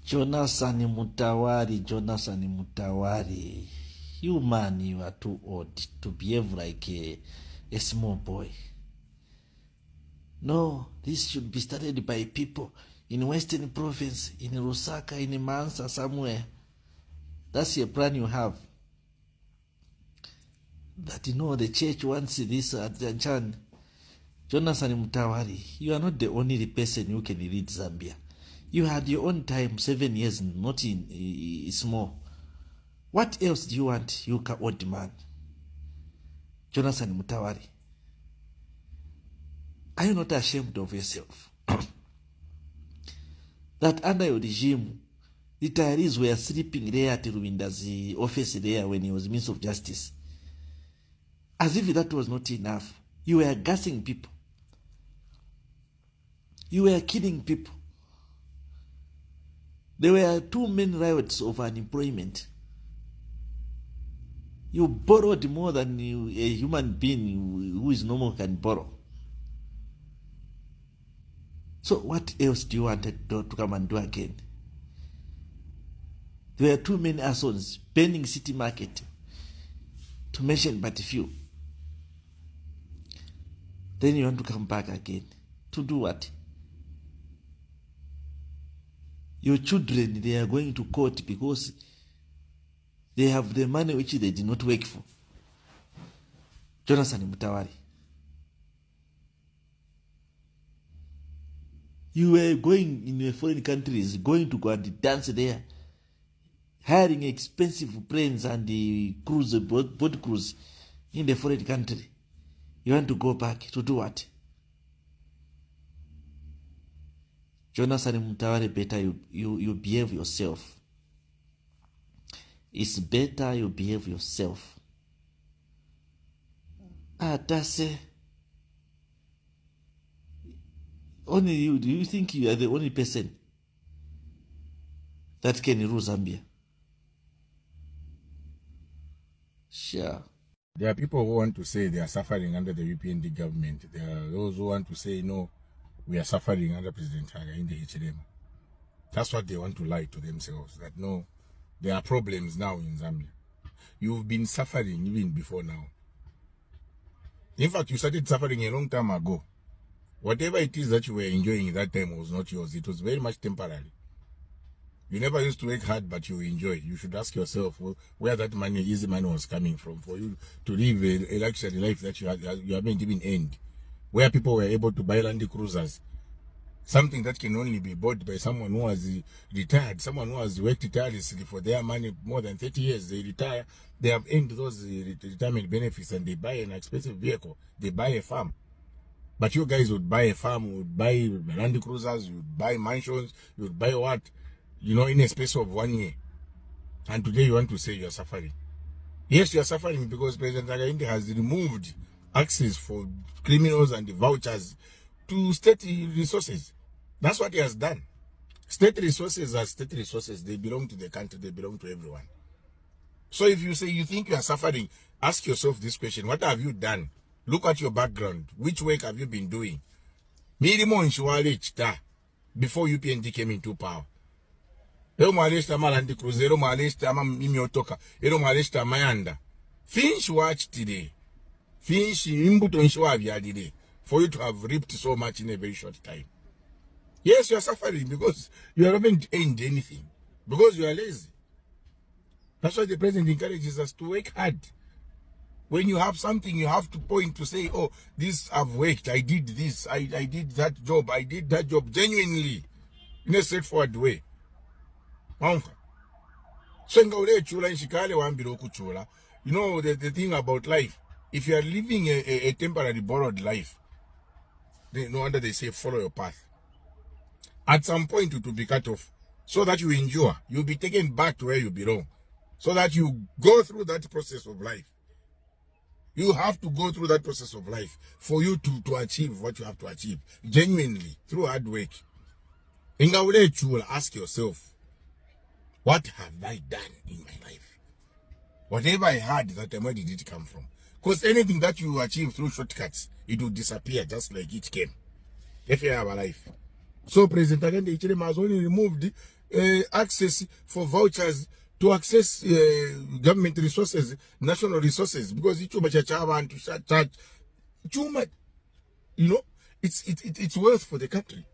Jonathan Mutawari. You man, you are too old to behave like a small boy. No, this should be started by people in Western Province, in Lusaka, in Mansa, somewhere. That's your plan you have. That the church wants this at Janchan. Jonathan Mutawari, you are not the only person who can lead Zambia. You had your own time, 7 years, not in small. What else do you want, you old man? Jonathan Mutawari, are you not ashamed of yourself? That under your regime, retirees were sleeping there at Ruinda's office there when he was Minister of Justice. As if that was not enough. You were gassing people. You were killing people. There were 2 main riots of unemployment. You borrowed more than a human being who is normal can borrow. So what else do you want to come and do again? There were 2 main assholes, burning city market, to mention but a few. Then you want to come back again. To do what? Your children, they are going to court because they have the money which they did not work for. Jonathan Mutawari. You were going in foreign countries, going to go and dance there, hiring expensive planes and the boat cruise in the foreign country. You want to go back to do what? Jonathan Mutawari, better you behave yourself. It's better you behave yourself. That's it. Only you. Do you think you are the only person that can rule Zambia? Sure. There are people who want to say they are suffering under the Upnd government. There are those who want to say, no, we are suffering under President Haga in the HLM. That's what they want to lie to themselves, that no, there are problems now in Zambia. You've been suffering even before now. In fact, you started suffering a long time ago. Whatever it is that you were enjoying at that time was not yours. It was very much temporary. You never used to work hard, but you enjoy. You should ask yourself where that money, easy money, was coming from for you to live a luxury life that you haven't even earned. Where people were able to buy Land Cruisers, something that can only be bought by someone who has retired, someone who has worked tirelessly for their money more than 30 years. They retire, they have earned those retirement benefits, and they buy an expensive vehicle. They buy a farm. But you guys would buy a farm, would buy Land Cruisers, you would buy mansions, you would buy what? In a space of 1 year. And today you want to say you are suffering. Yes, you are suffering because President Upnd has removed access for criminals and the vouchers to state resources. That's what he has done. State resources are state resources. They belong to the country. They belong to everyone. So if you say you think you are suffering, ask yourself this question. What have you done? Look at your background. Which work have you been doing? Before Upnd came into power. Finish watch today. Finish imbuto for you to have reaped so much in a very short time. Yes, you are suffering because you haven't earned anything. Because you are lazy. That's why the president encourages us to work hard. When you have something, you have to point to say, oh, this I've worked, I did this, I did that job, I did that job genuinely, in a straightforward way. So, the thing about life, if you are living a temporary borrowed life, no wonder they say follow your path. At some point it will be cut off, so that you endure. You'll be taken back to where you belong, so that you go through that process of life. You have to go through that process of life for you to achieve what you have to achieve, genuinely, through hard work. Ask yourself, what have I done in my life? Whatever I had that time, where did it come from? Because anything that you achieve through shortcuts, it will disappear just like it came. If you have a life. So President Upnd has only removed access for vouchers to access government resources, national resources, because ichuma chachaban to charge chuma, you know, it's worth for the country.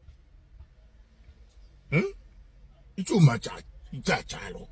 Ichuma chachalo.